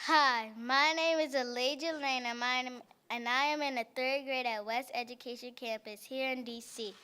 Hi, my name is Elijah Lane, and I am in the 3rd grade at West Education Campus here in D.C.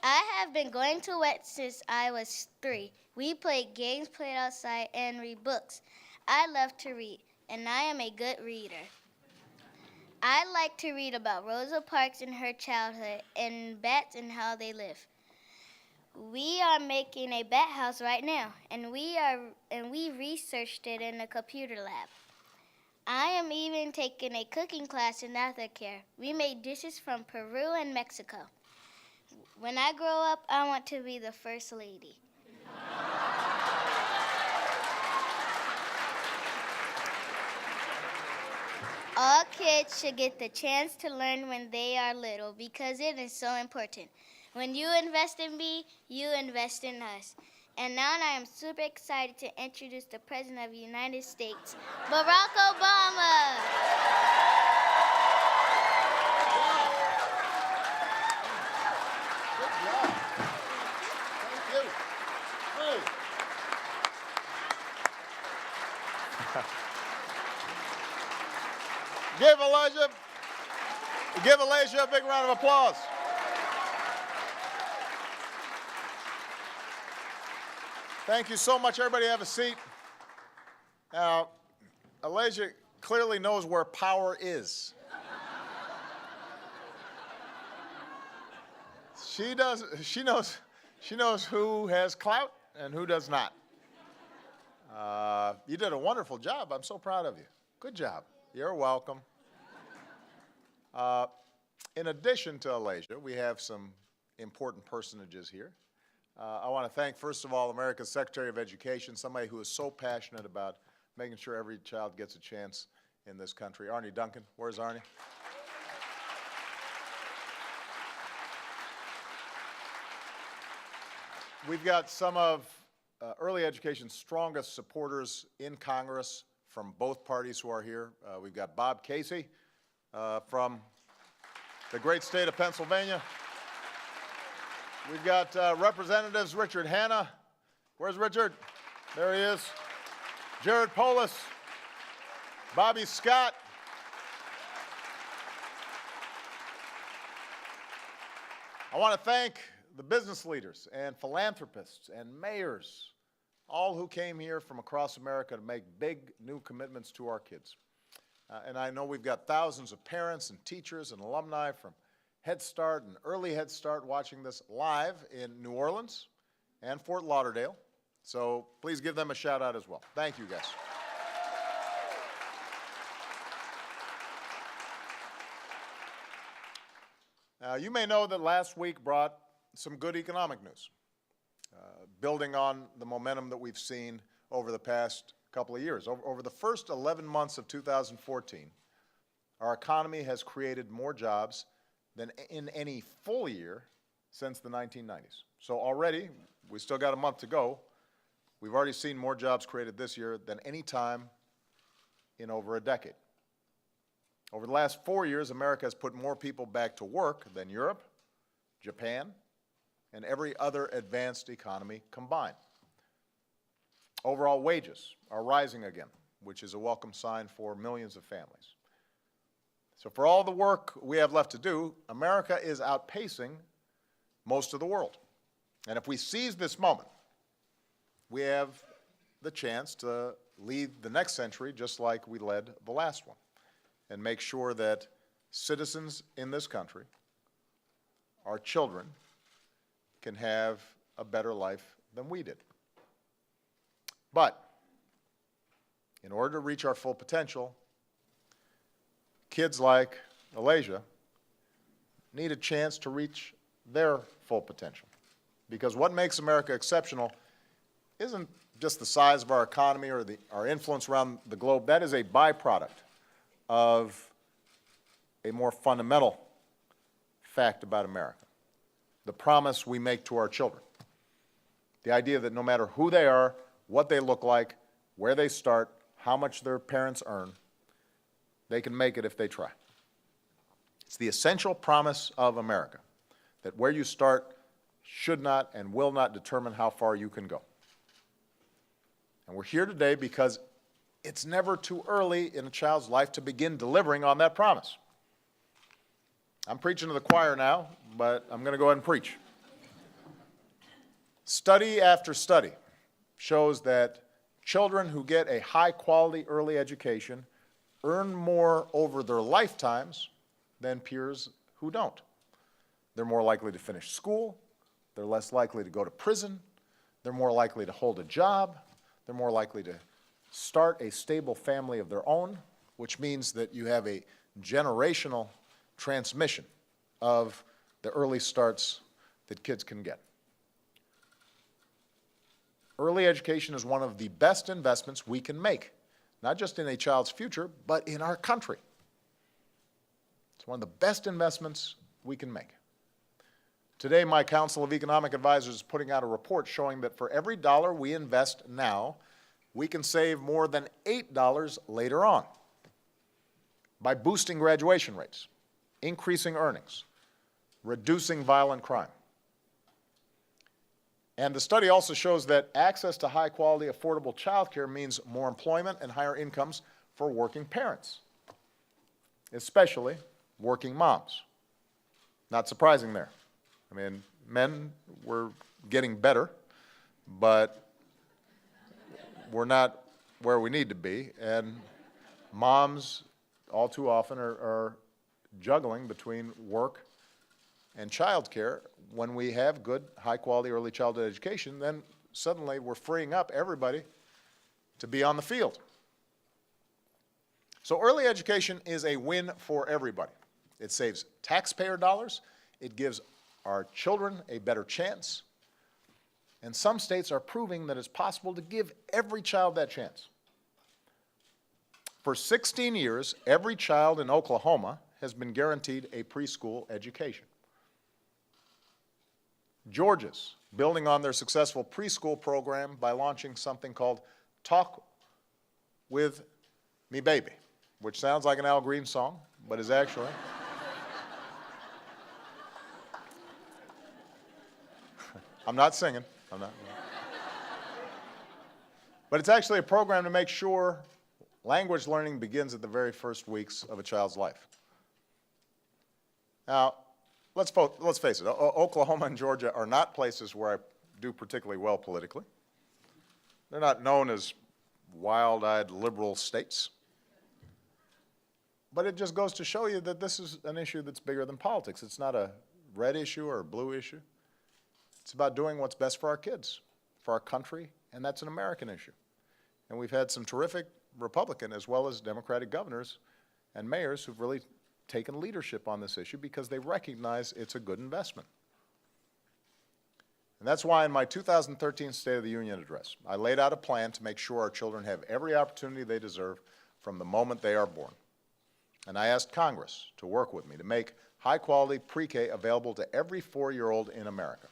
I have been going to West since I was 3. We played games, played outside, and read books. I love to read, and I am a good reader. I like to read about Rosa Parks and her childhood, and bats and how they live. We are making a bat house right now, and we researched it in a computer lab. I am even taking a cooking class in aftercare. We made dishes from Peru and Mexico. When I grow up, I want to be the first lady. All kids should get the chance to learn when they are little because it is so important. When you invest in me, you invest in us. And now I am super excited to introduce the President of the United States, Barack Obama. Good job. Thank you. Hey. Give Elijah a big round of applause. Thank you so much. Everybody have a seat. Now, Elijah clearly knows where power is. She knows who has clout and who does not. You did a wonderful job. I'm so proud of you. Good job. You're welcome. In addition to Elijah, we have some important personages here. I want to thank, first of all, America's Secretary of Education, somebody who is so passionate about making sure every child gets a chance in this country. Arnie Duncan. Where's Arnie? We've got some of early education's strongest supporters in Congress from both parties who are here. We've got Bob Casey from the great state of Pennsylvania. We've got Representatives Richard Hanna. Where's Richard? There he is. Jared Polis. Bobby Scott. I want to thank the business leaders and philanthropists and mayors, all who came here from across America to make big new commitments to our kids. And I know we've got thousands of parents and teachers and alumni from Head Start and Early Head Start watching this live in New Orleans and Fort Lauderdale. So please give them a shout out as well. Thank you, guys. You may know that last week brought some good economic news, building on the momentum that we've seen over the past couple of years. Over the first 11 months of 2014, our economy has created more jobs than in any full year since the 1990s. So already, we still got a month to go, we've already seen more jobs created this year than any time in over a decade. Over the last 4 years, America has put more people back to work than Europe, Japan, and every other advanced economy combined. Overall wages are rising again, which is a welcome sign for millions of families. So for all the work we have left to do, America is outpacing most of the world. And if we seize this moment, we have the chance to lead the next century just like we led the last one, and make sure that citizens in this country, our children, can have a better life than we did. But in order to reach our full potential, kids like Elijah need a chance to reach their full potential. Because what makes America exceptional isn't just the size of our economy or our influence around the globe. That is a byproduct of a more fundamental fact about America: the promise we make to our children. The idea that no matter who they are, what they look like, where they start, how much their parents earn, they can make it if they try. It's the essential promise of America that where you start should not and will not determine how far you can go. And we're here today because it's never too early in a child's life to begin delivering on that promise. I'm preaching to the choir now, but I'm going to go ahead and preach. Study after study shows that children who get a high-quality early education earn more over their lifetimes than peers who don't. They're more likely to finish school, they're less likely to go to prison, they're more likely to hold a job, they're more likely to start a stable family of their own, which means that you have a generational transmission of the early starts that kids can get. Early education is one of the best investments we can make, not just in a child's future, but in our country. It's one of the best investments we can make. Today, my Council of Economic Advisors is putting out a report showing that for every dollar we invest now, we can save more than $8 later on by boosting graduation rates, increasing earnings, reducing violent crime. And the study also shows that access to high-quality, affordable childcare means more employment and higher incomes for working parents, especially working moms. Not surprising there. I mean, men were getting better, but we're not where we need to be, and moms all too often are juggling between work and childcare. When we have good, high-quality early childhood education, then suddenly we're freeing up everybody to be on the field. So early education is a win for everybody. It saves taxpayer dollars, it gives our children a better chance, and some states are proving that it's possible to give every child that chance. For 16 years, every child in Oklahoma has been guaranteed a preschool education. Georgia's building on their successful preschool program by launching something called Talk with Me Baby, which sounds like an Al Green song, but is actually I'm not singing. But it's actually a program to make sure language learning begins at the very first weeks of a child's life. Now, let's face it, Oklahoma and Georgia are not places where I do particularly well politically. They're not known as wild-eyed liberal states. But it just goes to show you that this is an issue that's bigger than politics. It's not a red issue or a blue issue. It's about doing what's best for our kids, for our country, and that's an American issue. And we've had some terrific Republican as well as Democratic governors and mayors who've really taken leadership on this issue because they recognize it's a good investment. And that's why in my 2013 State of the Union address, I laid out a plan to make sure our children have every opportunity they deserve from the moment they are born. And I asked Congress to work with me to make high-quality pre-K available to every 4-year-old in America.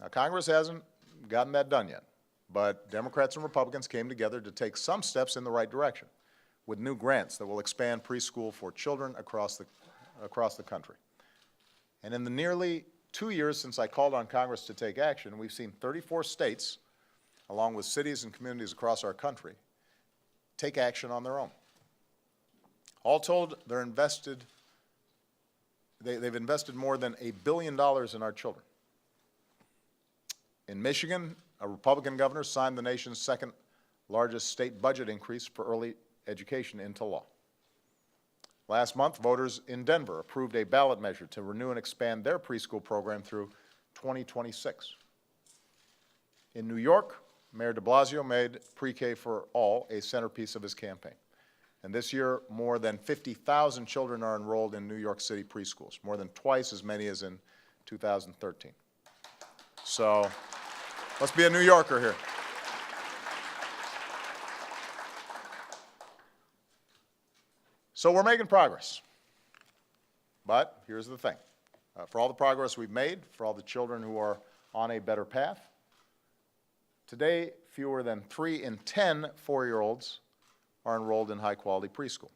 Now, Congress hasn't gotten that done yet, but Democrats and Republicans came together to take some steps in the right direction with new grants that will expand preschool for children across the country. And in the nearly 2 years since I called on Congress to take action, we've seen 34 states, along with cities and communities across our country, take action on their own. All told, they've invested more than $1 billion in our children. In Michigan, a Republican governor signed the nation's second largest state budget increase for early education into law. Last month, voters in Denver approved a ballot measure to renew and expand their preschool program through 2026. In New York, Mayor de Blasio made pre-K for all a centerpiece of his campaign. And this year, more than 50,000 children are enrolled in New York City preschools, more than twice as many as in 2013. So let's be a New Yorker here. So we're making progress. But here's the thing. For all the progress we've made, for all the children who are on a better path, today fewer than 3 in 10 4-year-olds are enrolled in high-quality preschool.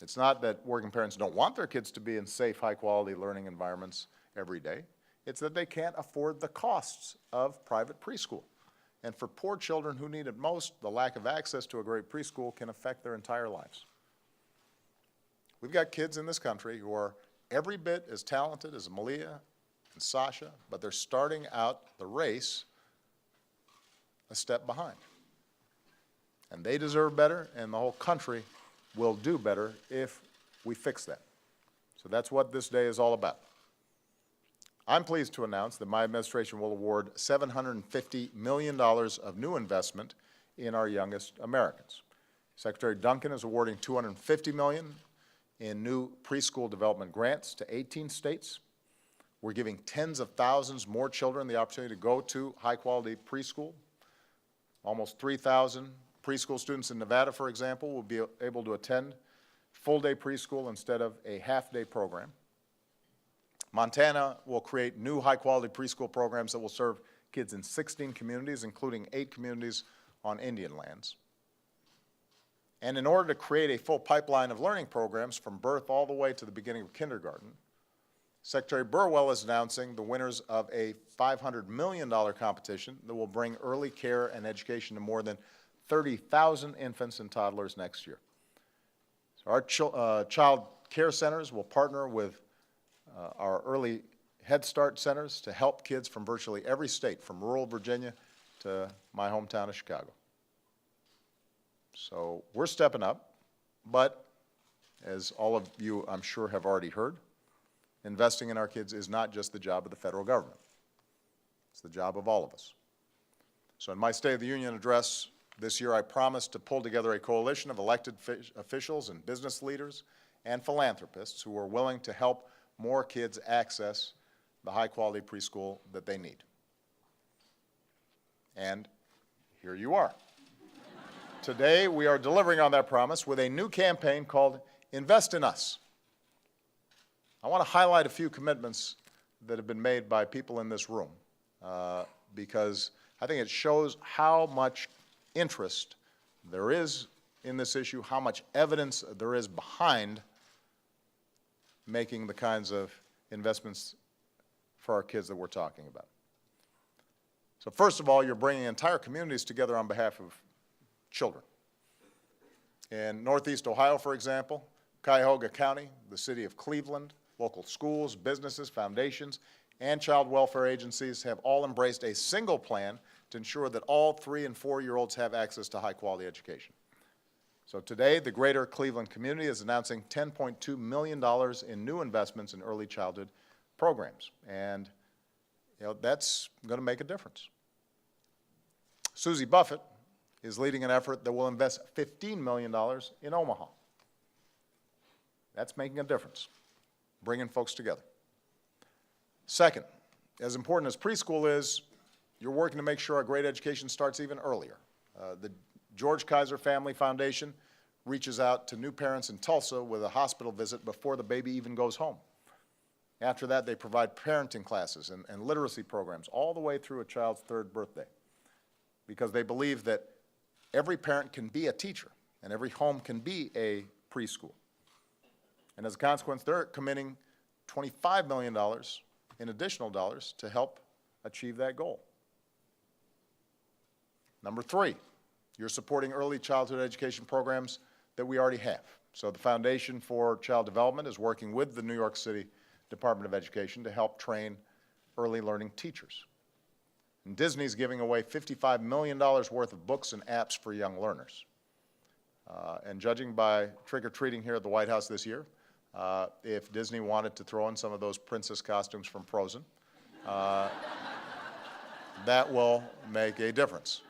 It's not that working parents don't want their kids to be in safe, high-quality learning environments every day. It's that they can't afford the costs of private preschool. And for poor children who need it most, the lack of access to a great preschool can affect their entire lives. We've got kids in this country who are every bit as talented as Malia and Sasha, but they're starting out the race a step behind. And they deserve better, and the whole country will do better if we fix that. So that's what this day is all about. I'm pleased to announce that my administration will award $750 million of new investment in our youngest Americans. Secretary Duncan is awarding $250 million in new preschool development grants to 18 states. We're giving tens of thousands more children the opportunity to go to high-quality preschool. Almost 3,000 preschool students in Nevada, for example, will be able to attend full-day preschool instead of a half-day program. Montana will create new high-quality preschool programs that will serve kids in 16 communities, including 8 communities on Indian lands. And in order to create a full pipeline of learning programs from birth all the way to the beginning of kindergarten, Secretary Burwell is announcing the winners of a $500 million competition that will bring early care and education to more than 30,000 infants and toddlers next year. So our child care centers will partner with our early Head Start centers to help kids from virtually every state, from rural Virginia to my hometown of Chicago. So we're stepping up, but as all of you, I'm sure, have already heard, investing in our kids is not just the job of the federal government. It's the job of all of us. So in my State of the Union address this year, I promised to pull together a coalition of elected officials and business leaders and philanthropists who are willing to help more kids access the high-quality preschool that they need. And here you are. Today, we are delivering on that promise with a new campaign called Invest in Us. I want to highlight a few commitments that have been made by people in this room because I think it shows how much interest there is in this issue, how much evidence there is behind making the kinds of investments for our kids that we're talking about. So first of all, you're bringing entire communities together on behalf of children. In Northeast Ohio, for example, Cuyahoga County, the city of Cleveland, local schools, businesses, foundations, and child welfare agencies have all embraced a single plan to ensure that all 3- and 4-year-olds have access to high-quality education. So today, the greater Cleveland community is announcing $10.2 million in new investments in early childhood programs. And that's going to make a difference. Susie Buffett is leading an effort that will invest $15 million in Omaha. That's making a difference, bringing folks together. Second, as important as preschool is, you're working to make sure our great education starts even earlier. The George Kaiser Family Foundation reaches out to new parents in Tulsa with a hospital visit before the baby even goes home. After that, they provide parenting classes and literacy programs all the way through a child's 3rd birthday because they believe that every parent can be a teacher and every home can be a preschool. And as a consequence, they're committing $25 million in additional dollars to help achieve that goal. Number 3, you're supporting early childhood education programs that we already have. So the Foundation for Child Development is working with the New York City Department of Education to help train early learning teachers. And Disney's giving away $55 million worth of books and apps for young learners. And judging by trick-or-treating here at the White House this year, if Disney wanted to throw in some of those princess costumes from Frozen, that will make a difference.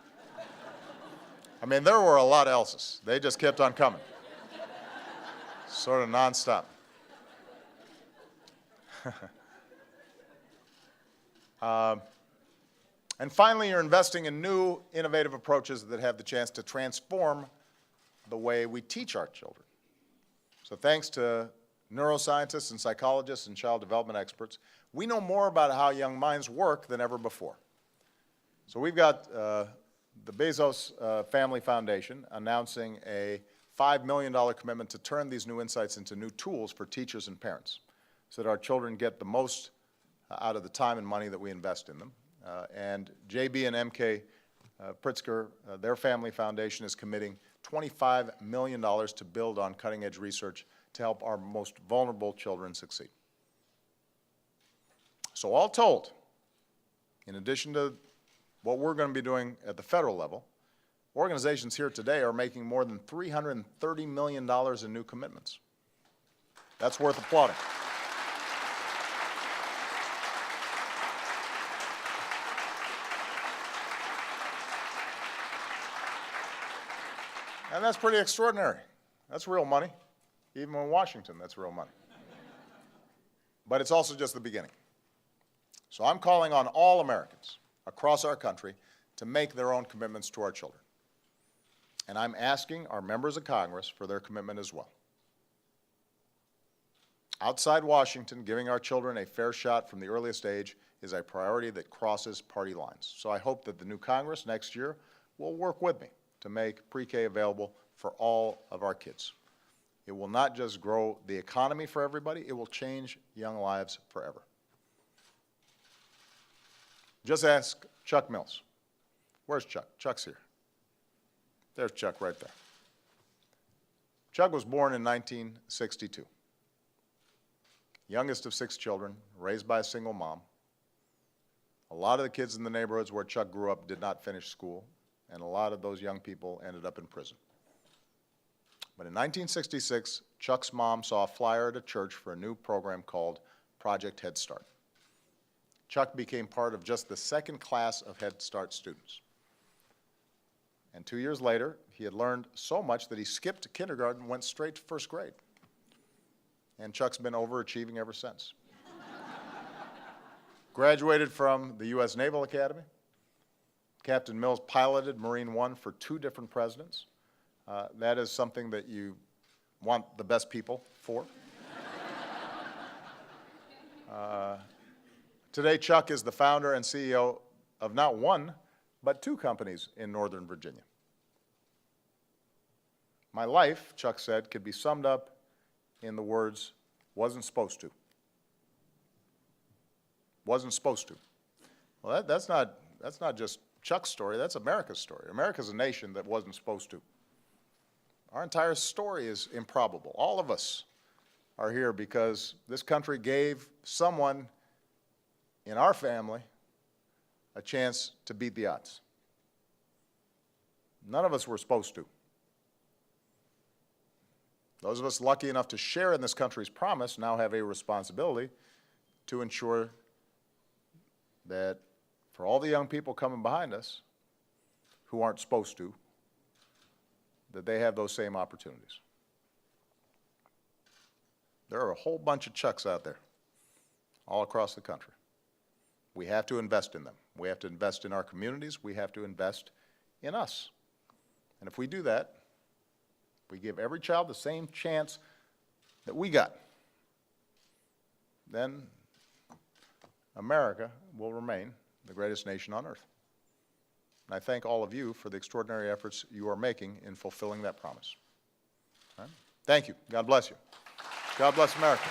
I mean, there were a lot of else's. They just kept on coming, sort of nonstop. And finally, you're investing in new, innovative approaches that have the chance to transform the way we teach our children. So thanks to neuroscientists and psychologists and child development experts, we know more about how young minds work than ever before. So we've got the Bezos Family Foundation announcing a $5 million commitment to turn these new insights into new tools for teachers and parents so that our children get the most out of the time and money that we invest in them. And JB and MK Pritzker, their family foundation is committing $25 million to build on cutting-edge research to help our most vulnerable children succeed. So all told, in addition to what we're going to be doing at the federal level, organizations here today are making more than $330 million in new commitments. That's worth applauding. And that's pretty extraordinary. That's real money. Even in Washington, that's real money. But it's also just the beginning. So I'm calling on all Americans across our country to make their own commitments to our children. And I'm asking our members of Congress for their commitment as well. Outside Washington, giving our children a fair shot from the earliest age is a priority that crosses party lines. So I hope that the new Congress next year will work with me to make pre-K available for all of our kids. It will not just grow the economy for everybody, it will change young lives forever. Just ask Chuck Mills. Where's Chuck? Chuck's here. There's Chuck right there. Chuck was born in 1962. Youngest of 6 children, raised by a single mom. A lot of the kids in the neighborhoods where Chuck grew up did not finish school, and a lot of those young people ended up in prison. But in 1966, Chuck's mom saw a flyer at a church for a new program called Project Head Start. Chuck became part of just the second class of Head Start students. And 2 years later, he had learned so much that he skipped kindergarten and went straight to first grade. And Chuck's been overachieving ever since. Graduated from the U.S. Naval Academy. Captain Mills piloted Marine One for 2 different presidents. That is something that you want the best people for. Today, Chuck is the founder and CEO of not 1, but 2 companies in Northern Virginia. My life, Chuck said, could be summed up in the words, wasn't supposed to. Wasn't supposed to. Well, that's not just Chuck's story, that's America's story. America's a nation that wasn't supposed to. Our entire story is improbable. All of us are here because this country gave someone in our family a chance to beat the odds. None of us were supposed to. Those of us lucky enough to share in this country's promise now have a responsibility to ensure that for all the young people coming behind us who aren't supposed to, that they have those same opportunities. There are a whole bunch of Chucks out there, all across the country. We have to invest in them. We have to invest in our communities. We have to invest in us. And if we do that, we give every child the same chance that we got, then America will remain the greatest nation on earth. And I thank all of you for the extraordinary efforts you are making in fulfilling that promise. All right? Thank you. God bless you. God bless America.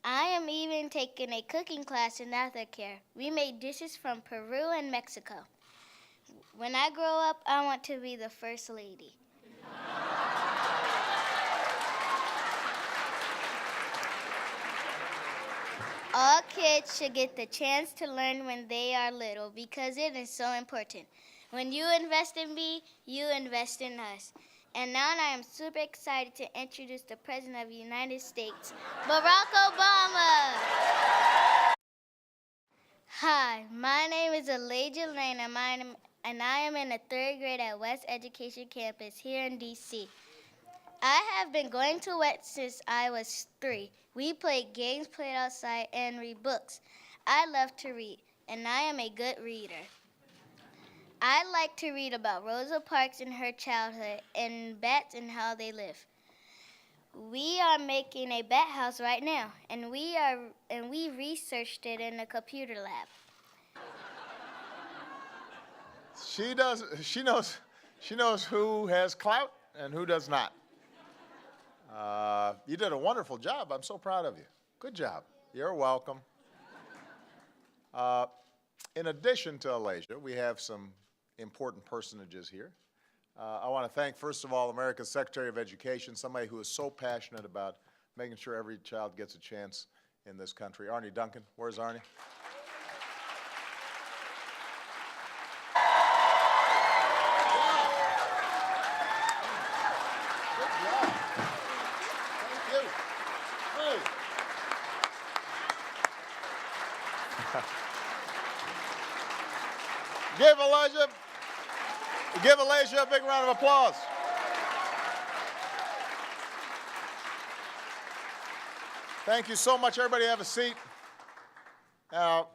I am even taking a cooking class in aftercare. We made dishes from Peru and Mexico. When I grow up, I want to be the first lady. All kids should get the chance to learn when they are little because it is so important. When you invest in me, you invest in us. And now I am super excited to introduce the President of the United States, Barack Obama. Hi, my name is Elijah Lane, and I am in the 3rd grade at West Education Campus here in D.C. I have been going to WET since I was 3. We played games, played outside, and read books. I love to read, and I am a good reader. I like to read about Rosa Parks and her childhood, and bats and how they live. We are making a bat house right now, and we researched it in a computer lab. She knows who has clout and who does not. You did a wonderful job. I'm so proud of you. Good job. You're welcome. In addition to Alasia, we have some important personages here. I want to thank, first of all, America's Secretary of Education, somebody who is so passionate about making sure every child gets a chance in this country. Arnie Duncan. Where's Arnie? Give Alasia a big round of applause. Thank you so much. Everybody have a seat. Now,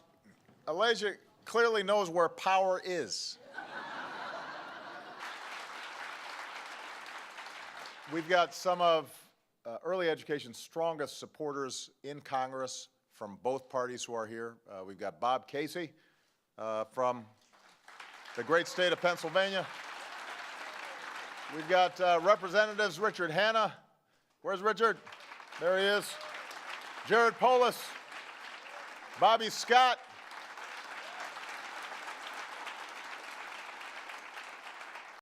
Alasia clearly knows where power is. We've got some of early education's strongest supporters in Congress from both parties who are here. We've got Bob Casey from the great state of Pennsylvania. We've got Representatives Richard Hanna. Where's Richard? There he is. Jared Polis, Bobby Scott,